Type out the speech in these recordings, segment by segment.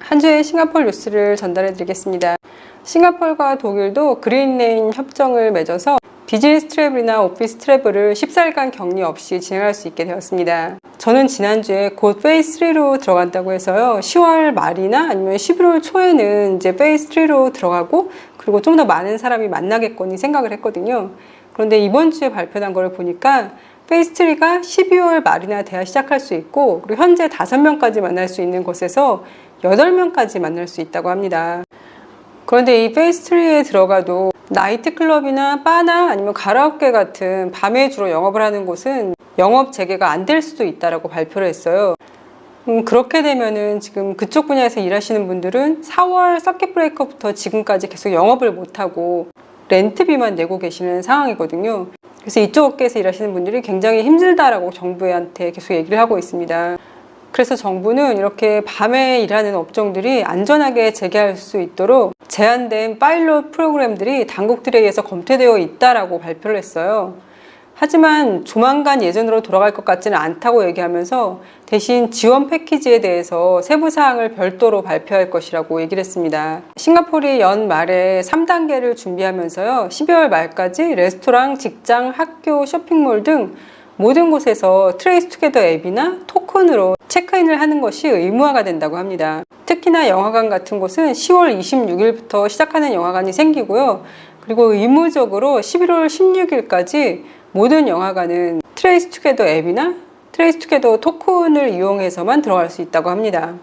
한 주의 싱가포르 뉴스를 전달해 드리겠습니다. 싱가포르가 독일도 그린레인 협정을 맺어서 비즈니스 트래블이나 오피스 트래블을 14일간 격리 없이 진행할 수 있게 되었습니다. 저는 지난주에 곧 페이스 3로 들어간다고 해서요. 10월 말이나 아니면 11월 초에는 이제 페이스 3로 들어가고 그리고 좀 더 많은 사람이 만나겠거니 생각을 했거든요. 그런데 이번 주에 발표한 걸 보니까 페이스 3가 12월 말이나 돼야 시작할 수 있고 그리고 현재 5명까지 만날 수 있는 곳에서 8명까지 만날 수 있다고 합니다. 그런데 이 페이스 3에 들어가도 나이트클럽이나 바나 아니면 가라오케 같은 밤에 주로 영업을 하는 곳은 영업 재개가 안 될 수도 있다고 발표를 했어요. 그렇게 되면은 지금 그쪽 분야에서 일하시는 분들은 4월 서킷 브레이커부터 지금까지 계속 영업을 못하고 렌트비만 내고 계시는 상황이거든요. 그래서 이쪽 업계에서 일하시는 분들이 굉장히 힘들다라고 정부한테 계속 얘기를 하고 있습니다. 그래서 정부는 이렇게 밤에 일하는 업종들이 안전하게 재개할 수 있도록 제한된 파일럿 프로그램들이 당국들에 의해서 검토되어 있다라고 발표를 했어요. 하지만 조만간 예전으로 돌아갈 것 같지는 않다고 얘기하면서 대신 지원 패키지에 대해서 세부 사항을 별도로 발표할 것이라고 얘기를 했습니다. 싱가포르이 연말에 3단계를 준비하면서요. 12월 말까지 레스토랑, 직장, 학교, 쇼핑몰 등 모든 곳에서 트레이스 투게더 앱이나 토큰으로 체크인을 하는 것이 의무화가 된다고 합니다. 특히나 영화관 같은 곳은 10월 26일부터 시작하는 영화관이 생기고요. 그리고 의무적으로 11월 16일까지 모든 영화관은 트레이스 투게더 앱이나 트레이스 투게더 토큰을 이용해서만 들어갈 수 있다고 합니다.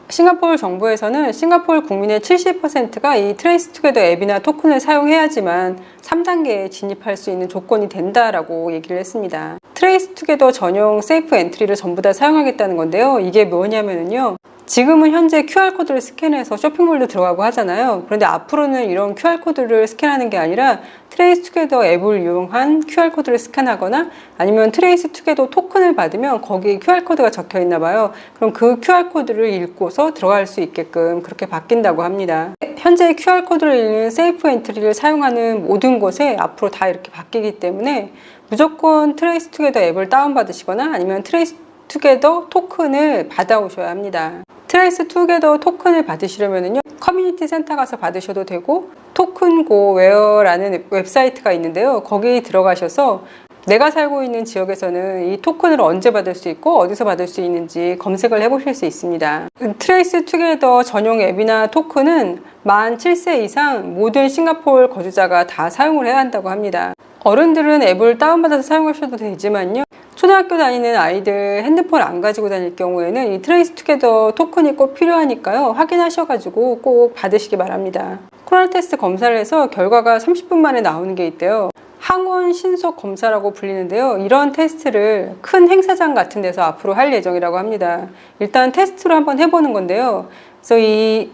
싱가포르 정부에서는 싱가포르 국민의 70%가 이 트레이스 투게더 앱이나 토큰을 사용해야지만 3단계에 진입할 수 있는 조건이 된다라고 얘기를 했습니다. 트레이스 투게더 전용 세이프 엔트리를 전부 다 사용하겠다는 건데요. 이게 뭐냐면요. 지금은 현재 QR코드를 스캔해서 쇼핑몰도 들어가고 하잖아요. 그런데 앞으로는 이런 QR코드를 스캔하는 게 아니라 트레이스 투게더 앱을 이용한 QR코드를 스캔하거나 아니면 트레이스 투게더 토큰을 받으면 거기에 QR코드가 적혀 있나 봐요. 그럼 그 QR코드를 읽고서 들어갈 수 있게끔 그렇게 바뀐다고 합니다. 현재 QR코드를 읽는 세이프 엔트리를 사용하는 모든 곳에 앞으로 다 이렇게 바뀌기 때문에 무조건 트레이스 투게더 앱을 다운받으시거나 아니면 트레이스 투게더 토큰을 받아오셔야 합니다. 트레이스 투게더 토큰을 받으시려면요. 커뮤니티 센터 가서 받으셔도 되고 토큰고웨어라는 웹사이트가 있는데요. 거기 들어가셔서 내가 살고 있는 지역에서는 이 토큰을 언제 받을 수 있고 어디서 받을 수 있는지 검색을 해보실 수 있습니다. 트레이스 투게더 전용 앱이나 토큰은 만 7세 이상 모든 싱가포르 거주자가 다 사용을 해야 한다고 합니다. 어른들은 앱을 다운받아서 사용하셔도 되지만요. 초등학교 다니는 아이들 핸드폰 안 가지고 다닐 경우에는 이 트레이스 투게더 토큰이 꼭 필요하니까요. 확인하셔가지고 꼭 받으시기 바랍니다. 코로나 테스트 검사를 해서 결과가 30분 만에 나오는 게 있대요. 항원 신속 검사라고 불리는데요. 이런 테스트를 큰 행사장 같은 데서 앞으로 할 예정이라고 합니다. 일단 테스트로 한번 해보는 건데요. 그래서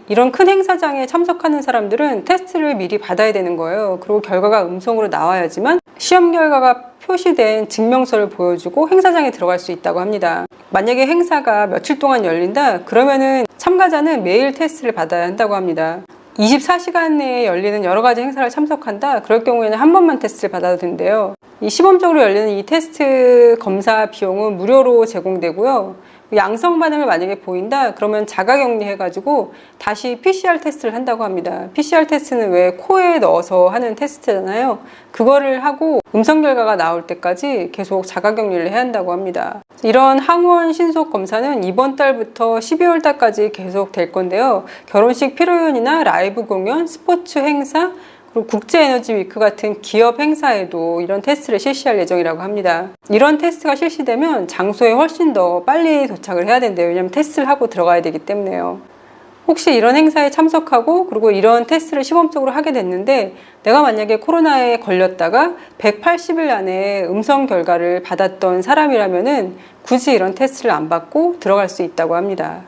이런 큰 행사장에 참석하는 사람들은 테스트를 미리 받아야 되는 거예요. 그리고 결과가 음성으로 나와야지만 시험 결과가 표시된 증명서를 보여주고 행사장에 들어갈 수 있다고 합니다. 만약에 행사가 며칠 동안 열린다? 그러면은 참가자는 매일 테스트를 받아야 한다고 합니다. 24시간 내에 열리는 여러 가지 행사를 참석한다? 그럴 경우에는 한 번만 테스트를 받아도 된대요. 이 시범적으로 열리는 이 테스트 검사 비용은 무료로 제공되고요. 양성 반응을 만약에 보인다? 그러면 자가격리 해가지고 다시 PCR 테스트를 한다고 합니다. PCR 테스트는 왜 코에 넣어서 하는 테스트잖아요. 그거를 하고 음성 결과가 나올 때까지 계속 자가격리를 해야 한다고 합니다. 이런 항원 신속 검사는 이번 달부터 12월 달까지 계속 될 건데요. 결혼식 피로연이나 라이브 공연, 스포츠 행사, 그리고 국제에너지 위크 같은 기업 행사에도 이런 테스트를 실시할 예정이라고 합니다. 이런 테스트가 실시되면 장소에 훨씬 더 빨리 도착을 해야 된대요. 왜냐하면 테스트를 하고 들어가야 되기 때문에요. 혹시 이런 행사에 참석하고 그리고 이런 테스트를 시범적으로 하게 됐는데 내가 만약에 코로나에 걸렸다가 180일 안에 음성 결과를 받았던 사람이라면은 굳이 이런 테스트를 안 받고 들어갈 수 있다고 합니다.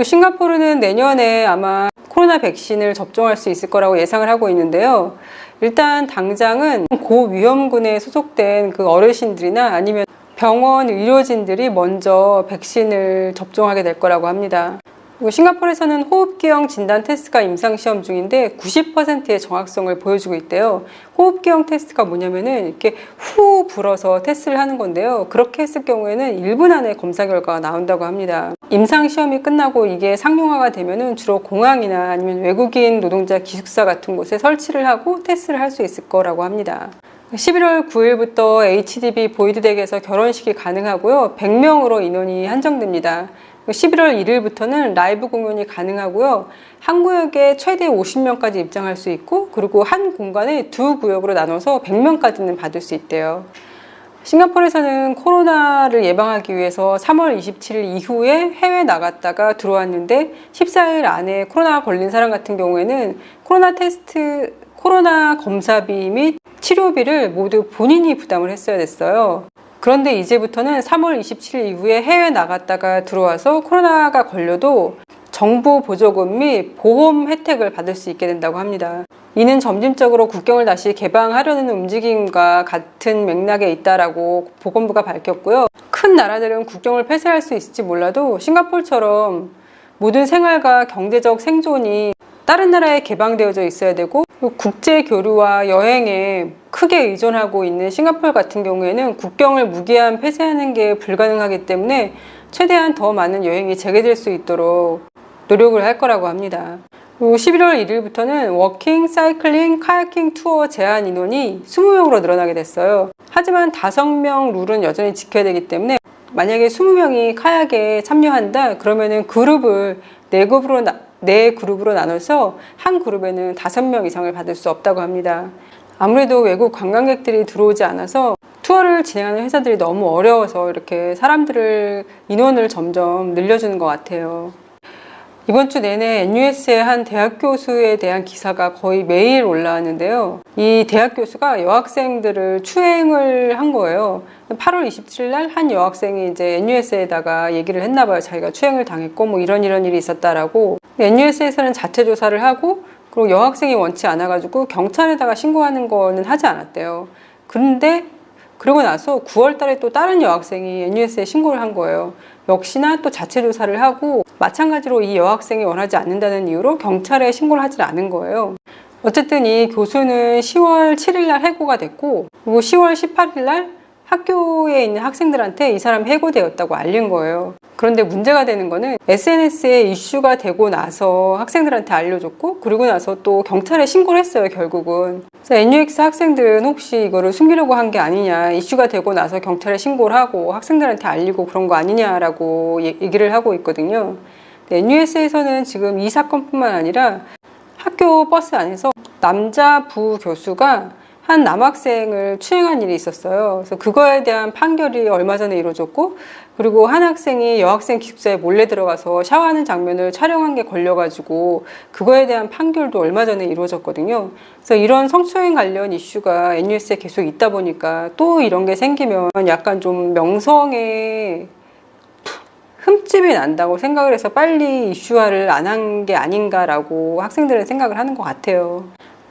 싱가포르는 내년에 아마 코로나 백신을 접종할 수 있을 거라고 예상을 하고 있는데요. 일단 당장은 고위험군에 소속된 그 어르신들이나 아니면 병원 의료진들이 먼저 백신을 접종하게 될 거라고 합니다. 그리고 싱가포르에서는 호흡기형 진단 테스트가 임상시험 중인데 90%의 정확성을 보여주고 있대요. 호흡기형 테스트가 뭐냐면은 이렇게 후 불어서 테스트를 하는 건데요. 그렇게 했을 경우에는 1분 안에 검사 결과가 나온다고 합니다. 임상시험이 끝나고 이게 상용화가 되면은 주로 공항이나 아니면 외국인 노동자 기숙사 같은 곳에 설치를 하고 테스트를 할 수 있을 거라고 합니다. 11월 9일부터 HDB 보이드덱에서 결혼식이 가능하고요. 100명으로 인원이 한정됩니다. 11월 1일부터는 라이브 공연이 가능하고요. 한 구역에 최대 50명까지 입장할 수 있고, 그리고 한 공간에 두 구역으로 나눠서 100명까지는 받을 수 있대요. 싱가포르에서는 코로나를 예방하기 위해서 3월 27일 이후에 해외 나갔다가 들어왔는데 14일 안에 코로나 걸린 사람 같은 경우에는 코로나 검사비 및 치료비를 모두 본인이 부담을 했어야 됐어요. 그런데 이제부터는 3월 27일 이후에 해외 나갔다가 들어와서 코로나가 걸려도 정부 보조금 및 보험 혜택을 받을 수 있게 된다고 합니다. 이는 점진적으로 국경을 다시 개방하려는 움직임과 같은 맥락에 있다라고 보건부가 밝혔고요. 큰 나라들은 국경을 폐쇄할 수 있을지 몰라도 싱가포르처럼 모든 생활과 경제적 생존이 다른 나라에 개방되어져 있어야 되고, 국제 교류와 여행에 크게 의존하고 있는 싱가포르 같은 경우에는 국경을 무기한 폐쇄하는 게 불가능하기 때문에 최대한 더 많은 여행이 재개될 수 있도록 노력을 할 거라고 합니다. 그리고 11월 1일부터는 워킹, 사이클링, 카야킹 투어 제한 인원이 20명으로 늘어나게 됐어요. 하지만 5명 룰은 여전히 지켜야 되기 때문에 만약에 20명이 카약에 참여한다 그러면은 그룹을 4그룹으로 나눠서 한 그룹에는 5명 이상을 받을 수 없다고 합니다. 아무래도 외국 관광객들이 들어오지 않아서 투어를 진행하는 회사들이 너무 어려워서 이렇게 인원을 점점 늘려주는 것 같아요. 이번 주 내내 NUS의 한 대학 교수에 대한 기사가 거의 매일 올라왔는데요. 이 대학 교수가 여학생들을 추행을 한 거예요. 8월 27일 날 한 여학생이 이제 NUS에다가 얘기를 했나 봐요. 자기가 추행을 당했고 뭐 이런 일이 있었다라고. NUS에서는 자체 조사를 하고, 그리고 여학생이 원치 않아가지고 경찰에다가 신고하는 거는 하지 않았대요. 그런데 그러고 나서 9월 달에 또 다른 여학생이 NUS에 신고를 한 거예요. 역시나 또 자체 조사를 하고 마찬가지로 이 여학생이 원하지 않는다는 이유로 경찰에 신고를 하지 않은 거예요. 어쨌든 이 교수는 10월 7일 날 해고가 됐고, 그리고 10월 18일 날 학교에 있는 학생들한테 이 사람이 해고되었다고 알린 거예요. 그런데 문제가 되는 거는 SNS에 이슈가 되고 나서 학생들한테 알려줬고, 그리고 나서 또 경찰에 신고를 했어요, 결국은. 그래서 NUX 학생들은 혹시 이거를 숨기려고 한 게 아니냐, 이슈가 되고 나서 경찰에 신고를 하고 학생들한테 알리고 그런 거 아니냐라고 얘기를 하고 있거든요. NUS에서는 지금 이 사건뿐만 아니라 학교 버스 안에서 남자 부교수가 한 남학생을 추행한 일이 있었어요. 그래서 그거에 대한 판결이 얼마 전에 이루어졌고, 그리고 한 학생이 여학생 기숙사에 몰래 들어가서 샤워하는 장면을 촬영한 게 걸려가지고 그거에 대한 판결도 얼마 전에 이루어졌거든요. 그래서 이런 성추행 관련 이슈가 NUS에 계속 있다 보니까 또 이런 게 생기면 약간 좀 명성에 흠집이 난다고 생각을 해서 빨리 이슈화를 안 한 게 아닌가라고 학생들은 생각을 하는 것 같아요.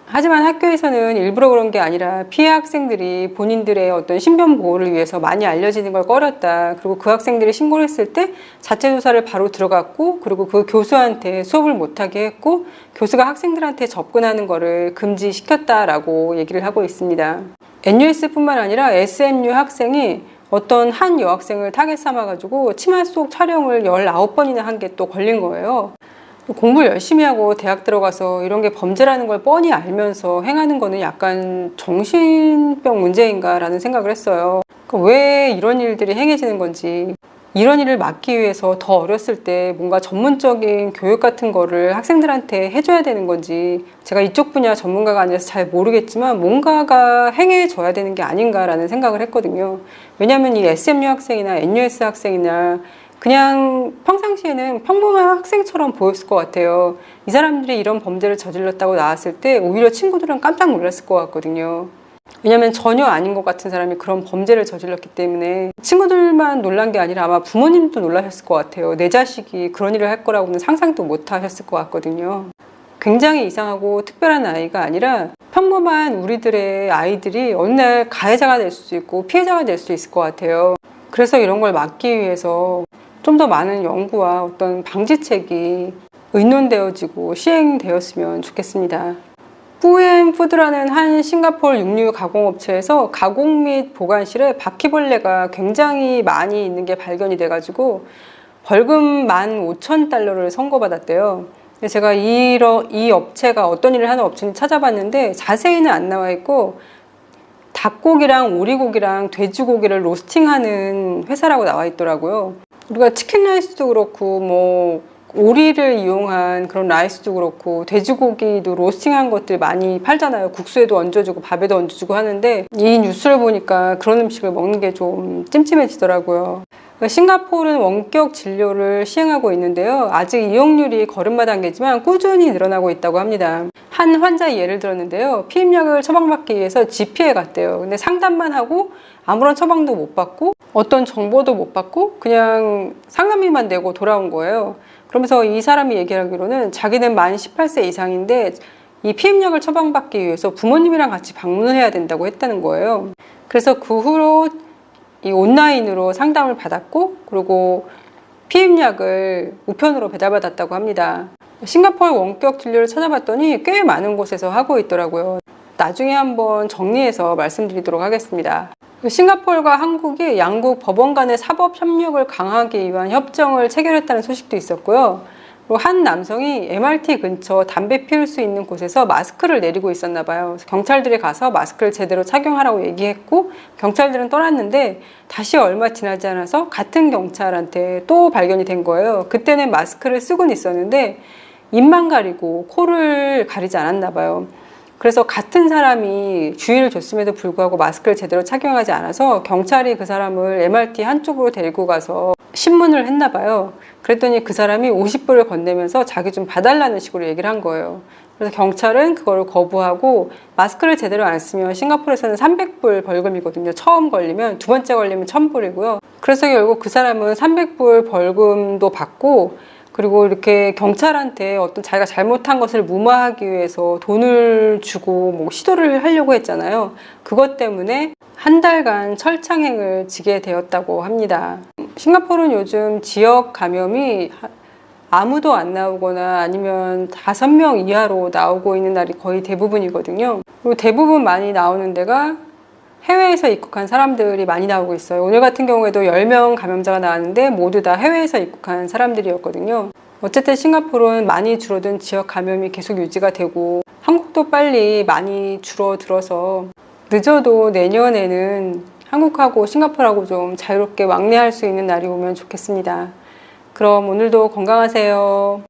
하지만 학교에서는 일부러 그런 게 아니라 피해 학생들이 본인들의 어떤 신변 보호를 위해서 많이 알려지는 걸 꺼렸다. 그리고 그 학생들이 신고를 했을 때 자체 조사를 바로 들어갔고, 그리고 그 교수한테 수업을 못하게 했고, 교수가 학생들한테 접근하는 거를 금지시켰다라고 얘기를 하고 있습니다. NUS뿐만 아니라 SMU 학생이 어떤 한 여학생을 타겟 삼아가지고 치마 속 촬영을 19번이나 한 게 또 걸린 거예요. 공부를 열심히 하고 대학 들어가서 이런 게 범죄라는 걸 뻔히 알면서 행하는 거는 약간 정신병 문제인가 라는 생각을 했어요. 그러니까 왜 이런 일들이 행해지는 건지, 이런 일을 막기 위해서 더 어렸을 때 뭔가 전문적인 교육 같은 거를 학생들한테 해줘야 되는 건지, 제가 이쪽 분야 전문가가 아니라서 잘 모르겠지만 뭔가가 행해져야 되는 게 아닌가라는 생각을 했거든요. 왜냐하면 이 SMU 학생이나 NUS 학생이나 그냥 평상시에는 평범한 학생처럼 보였을 것 같아요. 이 사람들이 이런 범죄를 저질렀다고 나왔을 때 오히려 친구들은 깜짝 놀랐을 것 같거든요. 왜냐면 전혀 아닌 것 같은 사람이 그런 범죄를 저질렀기 때문에 친구들만 놀란 게 아니라 아마 부모님도 놀라셨을 것 같아요. 내 자식이 그런 일을 할 거라고는 상상도 못 하셨을 것 같거든요. 굉장히 이상하고 특별한 아이가 아니라 평범한 우리들의 아이들이 어느 날 가해자가 될 수도 있고 피해자가 될 수 있을 것 같아요. 그래서 이런 걸 막기 위해서 좀 더 많은 연구와 어떤 방지책이 의논되어지고 시행되었으면 좋겠습니다. 푸앤푸드라는 한 싱가포르 육류 가공업체에서 가공 및 보관실에 바퀴벌레가 굉장히 많이 있는 게 발견이 돼가지고 벌금 15,000달러를 선고받았대요. 제가 이 업체가 어떤 일을 하는 업체인지 찾아봤는데 자세히는 안 나와 있고 닭고기랑 오리고기랑 돼지고기를 로스팅하는 회사라고 나와 있더라고요. 우리가 치킨 라이스도 그렇고 뭐 오리를 이용한 그런 라이스도 그렇고 돼지고기도 로스팅한 것들 많이 팔잖아요. 국수에도 얹어주고 밥에도 얹어주고 하는데 이 뉴스를 보니까 그런 음식을 먹는 게 좀 찜찜해지더라고요. 싱가포르는 원격 진료를 시행하고 있는데요. 아직 이용률이 걸음마 단계지만 꾸준히 늘어나고 있다고 합니다. 한 환자의 예를 들었는데요. 피임약을 처방받기 위해서 GP에 갔대요. 근데 상담만 하고 아무런 처방도 못 받고 어떤 정보도 못 받고 그냥 상담비만 내고 돌아온 거예요. 그러면서 이 사람이 얘기하기로는 자기는 만 18세 이상인데 이 피임약을 처방받기 위해서 부모님이랑 같이 방문을 해야 된다고 했다는 거예요. 그래서 그 후로 이 온라인으로 상담을 받았고 그리고 피임약을 우편으로 배달받았다고 합니다. 싱가포르 원격 진료를 찾아봤더니 꽤 많은 곳에서 하고 있더라고요. 나중에 한번 정리해서 말씀드리도록 하겠습니다. 싱가포르가 한국이 양국 법원 간의 사법 협력을 강화하기 위한 협정을 체결했다는 소식도 있었고요. 그리고 한 남성이 MRT 근처 담배 피울 수 있는 곳에서 마스크를 내리고 있었나 봐요. 경찰들이 가서 마스크를 제대로 착용하라고 얘기했고 경찰들은 떠났는데 다시 얼마 지나지 않아서 같은 경찰한테 또 발견이 된 거예요. 그때는 마스크를 쓰고는 있었는데 입만 가리고 코를 가리지 않았나 봐요. 그래서 같은 사람이 주의를 줬음에도 불구하고 마스크를 제대로 착용하지 않아서 경찰이 그 사람을 MRT 한쪽으로 데리고 가서 신문을 했나 봐요. 그랬더니 그 사람이 50불을 건네면서 자기 좀 봐달라는 식으로 얘기를 한 거예요. 그래서 경찰은 그걸 거부하고 마스크를 제대로 안 쓰면 싱가포르에서는 300불 벌금이거든요. 처음 걸리면, 두 번째 걸리면 1000불이고요. 그래서 결국 그 사람은 300불 벌금도 받고 그리고 이렇게 경찰한테 어떤 자기가 잘못한 것을 무마하기 위해서 돈을 주고 뭐 시도를 하려고 했잖아요. 그것 때문에 한 달간 철창행을 지게 되었다고 합니다. 싱가포르는 요즘 지역 감염이 아무도 안 나오거나 아니면 5명 이하로 나오고 있는 날이 거의 대부분이거든요. 그리고 대부분 많이 나오는 데가 해외에서 입국한 사람들이 많이 나오고 있어요. 오늘 같은 경우에도 10명 감염자가 나왔는데 모두 다 해외에서 입국한 사람들이었거든요. 어쨌든 싱가포르는 많이 줄어든 지역 감염이 계속 유지가 되고 한국도 빨리 많이 줄어들어서 늦어도 내년에는 한국하고 싱가포르하고 좀 자유롭게 왕래할 수 있는 날이 오면 좋겠습니다. 그럼 오늘도 건강하세요.